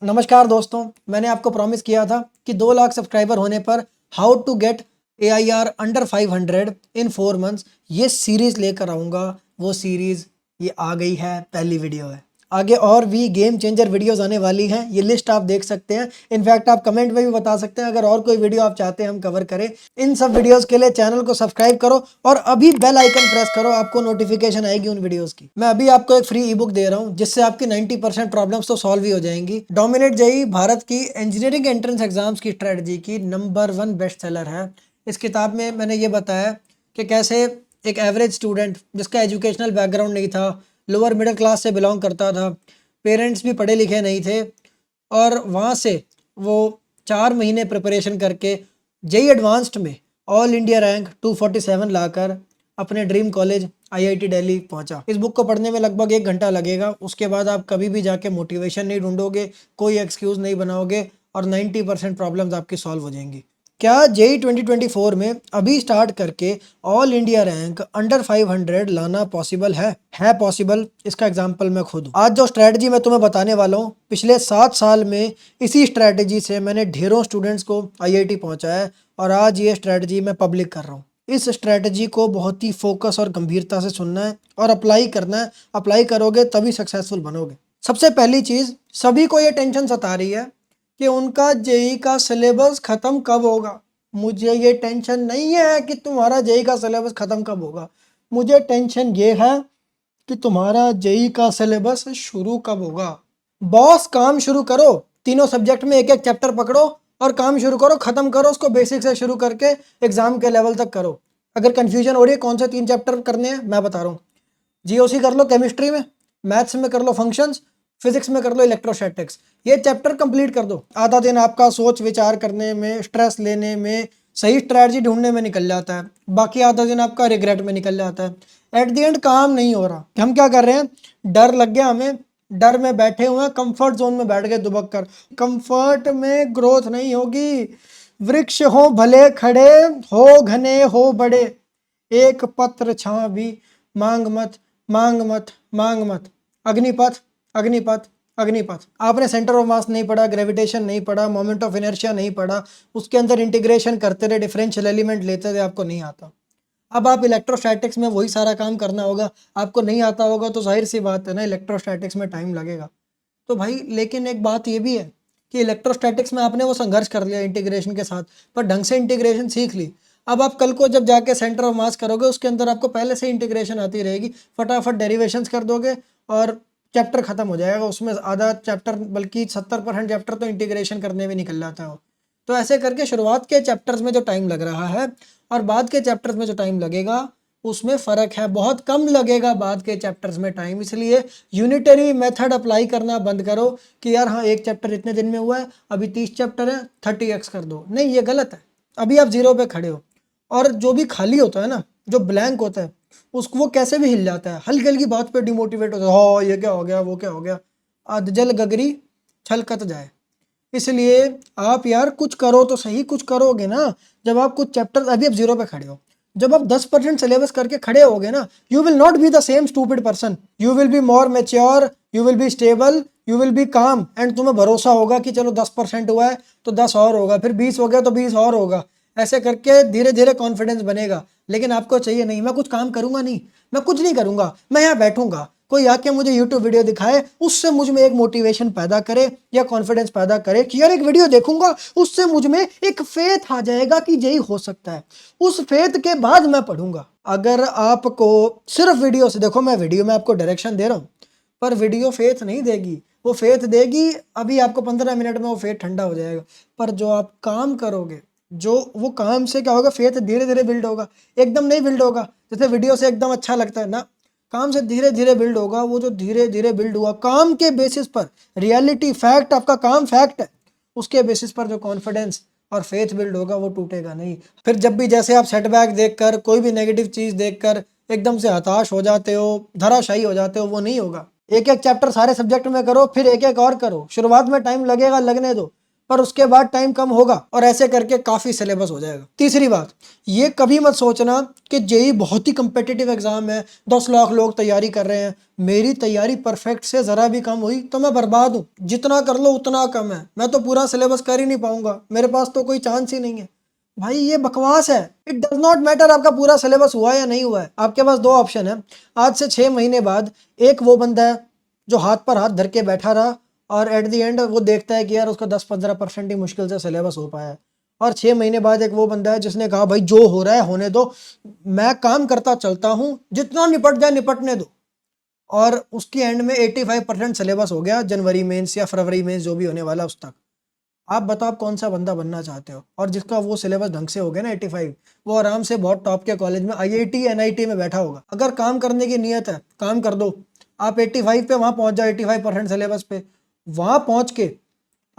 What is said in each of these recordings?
नमस्कार दोस्तों, मैंने आपको प्रॉमिस किया था कि 2 लाख सब्सक्राइबर होने पर how to get AIR under 500 in 4 months ये सीरीज़ लेकर आऊँगा। वो सीरीज़ ये आ गई है, पहली वीडियो है। आगे और भी गेम चेंजर वीडियोस आने वाली हैं, ये लिस्ट आप देख सकते हैं। इनफैक्ट आप कमेंट में भी बता सकते हैं अगर और कोई वीडियो आप चाहते हैं हम कवर करें। इन सब वीडियोस के लिए चैनल को सब्सक्राइब करो और अभी बेल आइकन प्रेस करो, आपको नोटिफिकेशन आएगी उन वीडियोस की। मैं अभी आपको एक फ्री ई बुक दे रहा हूँ जिससे आपकी 90% प्रॉब्लम्स तो सॉल्व ही हो जाएंगी। डोमिनेट जेईई भारत की इंजीनियरिंग एंट्रेंस एग्जाम्स की स्ट्रेटजी की नंबर 1 बेस्ट सेलर है। इस किताब में मैंने ये बताया कि कैसे एक एवरेज स्टूडेंट जिसका एजुकेशनल बैकग्राउंड नहीं था, लोअर मिडिल क्लास से बिलोंग करता था, पेरेंट्स भी पढ़े लिखे नहीं थे, और वहाँ से वो 4 महीने प्रिपरेशन करके जेईई एडवांस्ड में ऑल इंडिया रैंक 247 लाकर अपने ड्रीम कॉलेज IIT दिल्ली पहुंचा। इस बुक को पढ़ने में लगभग 1 घंटा लगेगा। उसके बाद आप कभी भी जाके मोटिवेशन नहीं ढूंढोगे, कोई एक्सक्यूज़ नहीं बनाओगे और 90% प्रॉब्लम्स आपकी सॉल्व हो जाएंगी। क्या जेईई 2024 में अभी स्टार्ट करके ऑल इंडिया रैंक अंडर 500 लाना पॉसिबल है? पॉसिबल। इसका एग्जांपल मैं खुद हूँ। आज जो स्ट्रेटजी मैं तुम्हें बताने वाला हूँ, पिछले 7 साल में इसी स्ट्रेटजी से मैंने ढेरों स्टूडेंट्स को IIT पहुँचाया है और आज ये स्ट्रेटजी मैं पब्लिक कर रहा हूँ। इस स्ट्रेटजी को बहुत ही फोकस और गंभीरता से सुनना है और अप्लाई करना है। अप्लाई करोगे तभी सक्सेसफुल बनोगे। सबसे पहली चीज़, सभी को ये टेंशन सता रही है कि उनका जेईई का सिलेबस ख़त्म कब होगा। मुझे ये टेंशन नहीं है कि तुम्हारा जेईई का सिलेबस ख़त्म कब होगा, मुझे टेंशन ये है कि तुम्हारा जेईई का सिलेबस शुरू कब होगा। बॉस, काम शुरू करो, तीनों सब्जेक्ट में एक एक चैप्टर पकड़ो और काम शुरू करो, ख़त्म करो उसको बेसिक से शुरू करके एग्ज़ाम के लेवल तक करो। अगर कन्फ्यूजन हो रही है कौन से 3 चैप्टर करने हैं, मैं बता रहा हूँ। जीओसी कर लो केमिस्ट्री में, मैथ्स में कर लो फंक्शंस, फिजिक्स में कर लो इलेक्ट्रोस्टैटिक्स। ये चैप्टर कंप्लीट कर दो। आधा दिन आपका सोच विचार करने में, स्ट्रेस लेने में, सही स्ट्रैटेजी ढूंढने में निकल जाता है, बाकी आधा दिन आपका रिग्रेट में निकल जाता है। एट द एंड काम नहीं हो रहा। हम क्या कर रहे हैं, डर लग गया हमें, डर में बैठे हुए हैं, कंफर्ट जोन में बैठ गए दुबक कर। कंफर्ट में ग्रोथ नहीं होगी। वृक्ष हो भले खड़े, हो घने हो बड़े, एक पत्र छां भी मांग मत, मांग मत, मांग मत। अग्निपथ, अग्निपथ, अग्निपथ। आपने सेंटर ऑफ मास नहीं पढ़ा, ग्रेविटेशन नहीं पढ़ा, मोमेंट ऑफ इनर्शिया नहीं पढ़ा, उसके अंदर इंटीग्रेशन करते रहे, डिफरेंशियल एलिमेंट लेते थे, आपको नहीं आता। अब आप इलेक्ट्रोस्टैटिक्स में वही सारा काम करना होगा, आपको नहीं आता होगा तो जाहिर सी बात है ना, इलेक्ट्रोस्टैटिक्स में टाइम लगेगा। तो भाई, लेकिन एक बात ये भी है कि इलेक्ट्रोस्टैटिक्स में आपने वो संघर्ष कर लिया इंटीग्रेशन के साथ, पर ढंग से इंटीग्रेशन सीख ली। अब आप कल को जब जाके सेंटर ऑफ मास करोगे, उसके अंदर आपको पहले से इंटीग्रेशन आती रहेगी, फटाफट डेरिवेशंस कर दोगे और चैप्टर खत्म हो जाएगा। उसमें आधा चैप्टर, बल्कि 70% चैप्टर तो इंटीग्रेशन करने में निकल जाता है। तो ऐसे करके शुरुआत के चैप्टर्स में जो टाइम लग रहा है और बाद के चैप्टर्स में जो टाइम लगेगा, उसमें फ़र्क है। बहुत कम लगेगा बाद के चैप्टर्स में टाइम। इसलिए यूनिटरी मेथड अप्लाई करना बंद करो कि यार हाँ, एक चैप्टर इतने दिन में हुआ है, अभी 30 चैप्टर है, 30x कर दो। नहीं, ये गलत है। अभी आप 0 पे खड़े हो और जो भी खाली होता है ना, जो ब्लैंक होता है, उसको वो कैसे भी हिल जाता है, हल्की हल्की बात पे डिमोटिवेट होता है। हो ये क्या हो गया, वो क्या हो गया, अधजल गगरी छलकत जाए। इसलिए आप यार कुछ करो तो सही, कुछ करोगे ना। जब आप कुछ चैप्टर, अभी आप 0 पे खड़े हो, जब आप 10% सिलेबस करके खड़े होगे ना, you will not be the same stupid person, you will be more mature, you will be stable, you will be काम। एंड तुम्हें भरोसा होगा कि चलो 10% हुआ है तो 10 और होगा, फिर 20 हो गया तो 20 और होगा। ऐसे करके धीरे धीरे कॉन्फिडेंस बनेगा। लेकिन आपको चाहिए नहीं, मैं कुछ काम करूंगा नहीं, मैं कुछ नहीं करूंगा, मैं यहाँ बैठूंगा, कोई आके मुझे यूट्यूब वीडियो दिखाए, उससे मुझ में एक मोटिवेशन पैदा करे या कॉन्फिडेंस पैदा करे कि यार एक वीडियो देखूंगा, उससे मुझ में एक फेथ आ जाएगा कि यही हो सकता है। उस फेथ के बाद मैं पढ़ूंगा। अगर आपको सिर्फ वीडियो से, देखो मैं वीडियो में आपको डायरेक्शन दे रहा हूँ, पर वीडियो फेथ नहीं देगी। वो फेथ देगी अभी आपको 15 मिनट में वो फेथ ठंडा हो जाएगा। पर जो आप काम करोगे, जो वो काम से क्या होगा, फेथ धीरे धीरे बिल्ड होगा, एकदम नहीं बिल्ड होगा। जैसे वीडियो से एकदम अच्छा लगता है ना, काम से धीरे धीरे बिल्ड होगा। वो जो धीरे धीरे बिल्ड हुआ काम के बेसिस पर, रियलिटी फैक्ट, आपका काम फैक्ट है, उसके बेसिस पर जो कॉन्फिडेंस और फेथ बिल्ड होगा वो टूटेगा नहीं। फिर जब भी जैसे आप सेटबैक देखकर, कोई भी नेगेटिव चीज़ देखकर एकदम से हताश हो जाते हो, धराशायी हो जाते हो, वो नहीं होगा। एक एक चैप्टर सारे सब्जेक्ट में करो, फिर एक एक और करो। शुरुआत में टाइम लगेगा, लगने दो। पर उसके बाद टाइम कम होगा और ऐसे करके काफ़ी सिलेबस हो जाएगा। तीसरी बात, ये कभी मत सोचना कि जेई बहुत ही कम्पिटिटिव एग्जाम है, 10 लाख लोग तैयारी कर रहे हैं, मेरी तैयारी परफेक्ट से ज़रा भी कम हुई तो मैं बर्बाद हूँ, जितना कर लो उतना कम है, मैं तो पूरा सिलेबस कर ही नहीं पाऊंगा, मेरे पास तो कोई चांस ही नहीं है। भाई ये बकवास है। इट डज नॉट मैटर आपका पूरा सिलेबस हुआ या नहीं हुआ है, आपके पास दो ऑप्शन है। आज से 6 महीने बाद एक वो बंदा है जो हाथ पर हाथ धर के बैठा रहा और एट द एंड वो देखता है कि यार उसका 10-15% ही मुश्किल से सिलेबस हो पाया है, और 6 महीने बाद एक वो बंदा है जिसने कहा भाई जो हो रहा है होने दो, मैं काम करता चलता हूँ, जितना निपट जाए निपटने दो, और उसकी एंड में 85% सिलेबस हो गया जनवरी मेंस या फरवरी मेंस जो भी होने वाला उस तक। आप बताओ आप कौन सा बंदा बनना चाहते हो? और जिसका वो सिलेबस ढंग से हो गया ना 85, वो आराम से बहुत टॉप के कॉलेज में आईआईटी एनआईटी में बैठा होगा। अगर काम करने की नीयत है काम कर दो, आप 85 पे वहाँ पहुँच जाओ, 85% सिलेबस पे वहाँ पहुँच के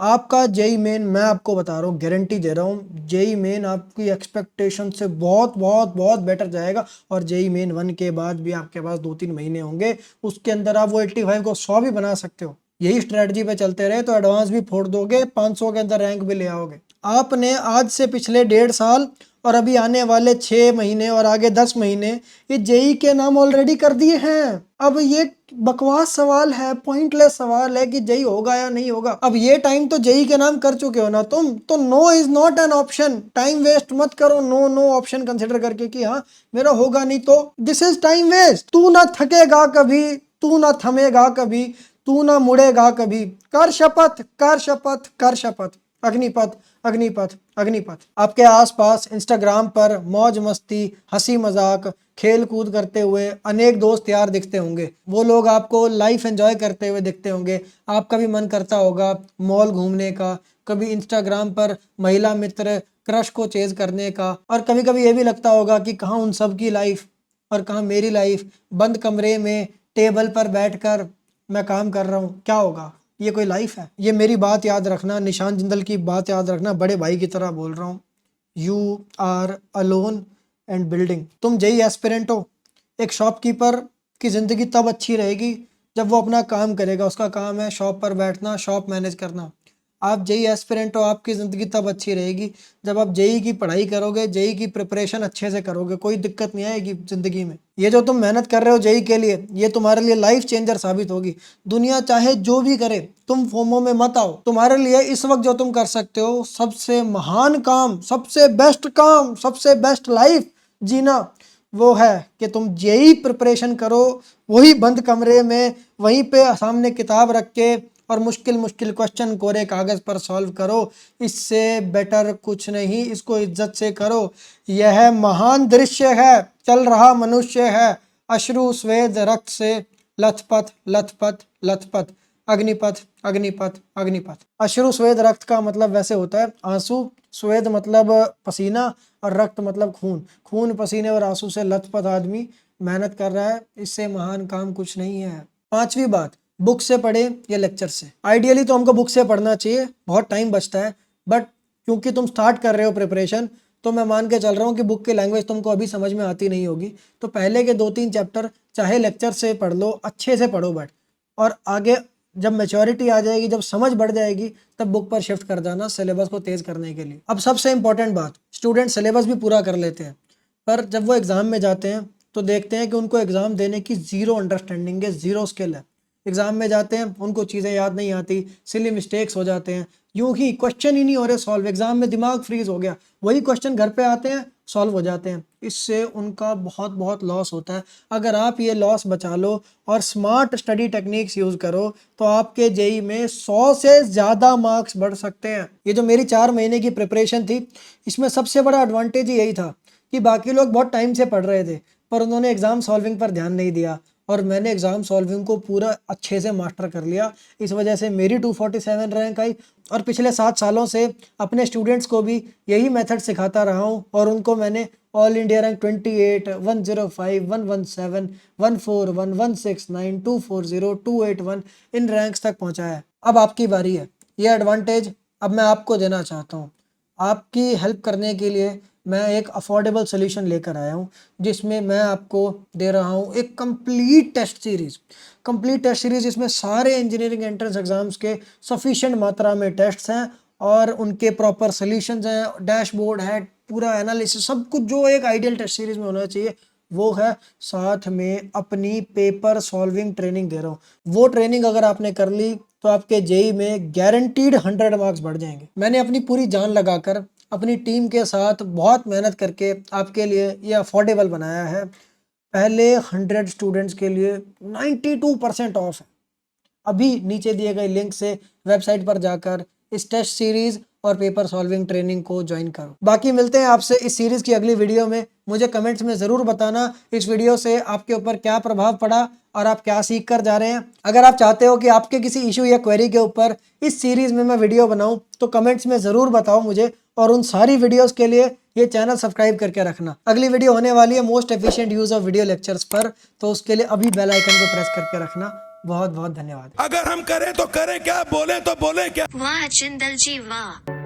आपका जेई मेन, मैं आपको बता रहा हूँ, गारंटी दे रहा हूँ, जेई मेन आपकी एक्सपेक्टेशन से बहुत बहुत बहुत बेटर जाएगा। और जेई मेन 1 के बाद भी आपके पास 2-3 महीने होंगे, उसके अंदर आप वो 85 को 100 भी बना सकते हो। यही स्ट्रेटजी पे चलते रहे तो एडवांस भी फोड़ दोगे, 500 के अंदर रैंक भी ले आओगे। आपने आज से पिछले 1.5 साल और अभी आने वाले 6 महीने और आगे 10 महीने ये जेई के नाम ऑलरेडी कर दिए हैं। अब ये बकवास सवाल है, पॉइंटलेस सवाल है कि जेई होगा या नहीं होगा। अब ये टाइम तो जेई के नाम कर चुके हो ना तुम, तो no is not an option. Time waste मत करो नो नो ऑप्शन कंसिडर करके कि हाँ मेरा होगा नहीं, तो दिस इज टाइम वेस्ट। तू ना थकेगा कभी, तू ना थमेगा कभी, तू ना मुड़ेगा कभी, कर शपथ कर शपथ कर शपथ। अग्निपथ अग्निपथ अग्निपथ। आपके आसपास इंस्टाग्राम पर मौज मस्ती, हंसी मजाक, खेल कूद करते हुए अनेक दोस्त यार दिखते होंगे, वो लोग आपको लाइफ एंजॉय करते हुए दिखते होंगे। आपका भी मन करता होगा मॉल घूमने का, कभी इंस्टाग्राम पर महिला मित्र क्रश को चेज करने का, और कभी कभी ये भी लगता होगा कि कहाँ उन सब की लाइफ और कहाँ मेरी लाइफ, बंद कमरे में टेबल पर बैठकर मैं काम कर रहा हूँ, क्या होगा, ये कोई लाइफ है? ये मेरी बात याद रखना, निशान जिंदल की बात याद रखना, बड़े भाई की तरह बोल रहा हूँ। You are alone and building. तुम जेई एस्पिरेंट हो। एक शॉपकीपर की ज़िंदगी तब अच्छी रहेगी जब वो अपना काम करेगा, उसका काम है शॉप पर बैठना, शॉप मैनेज करना। आप जेई एस्पिरेंट हो, आपकी ज़िंदगी तब अच्छी रहेगी जब आप जेई की पढ़ाई करोगे, जेई की प्रिपरेशन अच्छे से करोगे, कोई दिक्कत नहीं आएगी ज़िंदगी में। ये जो तुम मेहनत कर रहे हो जेई के लिए, ये तुम्हारे लिए लाइफ चेंजर साबित होगी। दुनिया चाहे जो भी करे, तुम फोमो में मत आओ। तुम्हारे लिए इस वक्त जो तुम कर सकते हो सबसे महान काम, सबसे बेस्ट काम, सबसे बेस्ट लाइफ जीना, वो है कि तुम जेई प्रिपरेशन करो, वही बंद कमरे में, वहीं पे सामने किताब रख के और मुश्किल मुश्किल क्वेश्चन कोरे कागज पर सॉल्व करो। इससे बेटर कुछ नहीं, इसको इज्जत से करो। यह महान दृश्य है, चल रहा मनुष्य है, अश्रु स्वेद रक्त से लथपथ लथपथ लथपथ। अग्निपथ अग्निपथ अग्निपथ। अश्रु स्वेद रक्त का मतलब वैसे होता है आंसू, स्वेद मतलब पसीना, और रक्त मतलब खून। खून पसीने और आंसू से लथपथ आदमी मेहनत कर रहा है, इससे महान काम कुछ नहीं है। पांचवी बात, बुक से पढ़े या लेक्चर से। आइडियली तो हमको बुक से पढ़ना चाहिए, बहुत टाइम बचता है, बट क्योंकि तुम स्टार्ट कर रहे हो प्रिपरेशन, तो मैं मान के चल रहा हूँ कि बुक की लैंग्वेज तुमको अभी समझ में आती नहीं होगी, तो पहले के 2-3 चैप्टर चाहे लेक्चर से पढ़ लो, अच्छे से पढ़ो बट, और आगे जब मेच्योरिटी आ जाएगी, जब समझ बढ़ जाएगी, तब बुक पर शिफ्ट कर जाना सिलेबस को तेज करने के लिए। अब सबसे इंपॉर्टेंट बात, स्टूडेंट सिलेबस भी पूरा कर लेते हैं, पर जब वो एग्ज़ाम में जाते हैं तो देखते हैं कि उनको एग्ज़ाम देने की ज़ीरो अंडरस्टैंडिंग है, ज़ीरो स्किल है। एग्ज़ाम में जाते हैं उनको चीज़ें याद नहीं आती, सिली मिस्टेक्स हो जाते हैं, यूं ही क्वेश्चन ही नहीं हो रहे सॉल्व, एग्ज़ाम में दिमाग फ्रीज हो गया, वही क्वेश्चन घर पे आते हैं सॉल्व हो जाते हैं। इससे उनका बहुत बहुत लॉस होता है। अगर आप ये लॉस बचा लो और स्मार्ट स्टडी टेक्निक्स यूज़ करो तो आपके जेई में 100 से ज़्यादा मार्क्स बढ़ सकते हैं। ये जो मेरी 4 महीने की प्रिपरेशन थी, इसमें सबसे बड़ा एडवांटेज यही था कि बाकी लोग बहुत टाइम से पढ़ रहे थे, पर उन्होंने एग्ज़ाम सॉल्विंग पर ध्यान नहीं दिया, और मैंने एग्ज़ाम सॉल्विंग को पूरा अच्छे से मास्टर कर लिया। इस वजह से मेरी 247 रैंक आई, और पिछले 7 सालों से अपने स्टूडेंट्स को भी यही मेथड सिखाता रहा हूँ, और उनको मैंने ऑल इंडिया रैंक 28, 105, 117, 141, 169, 240, 281 इन रैंक्स तक पहुँचाया है। अब आपकी बारी है, ये एडवांटेज अब मैं आपको देना चाहता हूँ। आपकी हेल्प करने के लिए मैं एक अफोर्डेबल सोल्यूशन लेकर आया हूँ, जिसमें मैं आपको दे रहा हूँ एक complete test series. Complete test series, इसमें सारे इंजीनियरिंग एंट्रेंस एग्जाम्स के सफिशिएंट मात्रा में टेस्ट्स हैं, और उनके प्रॉपर सॉल्यूशंस हैं, डैशबोर्ड है, पूरा एनालिसिस, सब कुछ जो एक आइडियल टेस्ट सीरीज में होना चाहिए वो है। साथ में अपनी पेपर सॉल्विंग ट्रेनिंग दे रहा हूँ। वो ट्रेनिंग अगर आपने कर ली तो आपके जेई में गारंटीड 100 मार्क्स बढ़ जाएंगे। मैंने अपनी पूरी जान लगाकर अपनी टीम के साथ बहुत मेहनत करके आपके लिए ये अफोर्डेबल बनाया है। पहले 100 स्टूडेंट्स के लिए 92% ऑफ है। अभी नीचे दिए गए लिंक से वेबसाइट पर जाकर इस टेस्ट सीरीज और पेपर सॉल्विंग ट्रेनिंग को ज्वाइन करो। बाकी मिलते हैं आपसे इस सीरीज की अगली वीडियो में। मुझे कमेंट्स में ज़रूर बताना इस वीडियो से आपके ऊपर क्या प्रभाव पड़ा और आप क्या सीख कर जा रहे हैं। अगर आप चाहते हो कि आपके किसी इशू या क्वेरी के ऊपर इस सीरीज में मैं वीडियो बनाऊं तो कमेंट्स में ज़रूर बताओ मुझे, और उन सारी वीडियोस के लिए ये चैनल सब्सक्राइब करके रखना। अगली वीडियो होने वाली है most efficient use of video lectures पर, तो उसके लिए अभी बेल आइकन को प्रेस करके रखना। बहुत बहुत धन्यवाद। अगर हम करें तो करें क्या, बोले तो बोले क्या। वाह जिंदल जी वाह।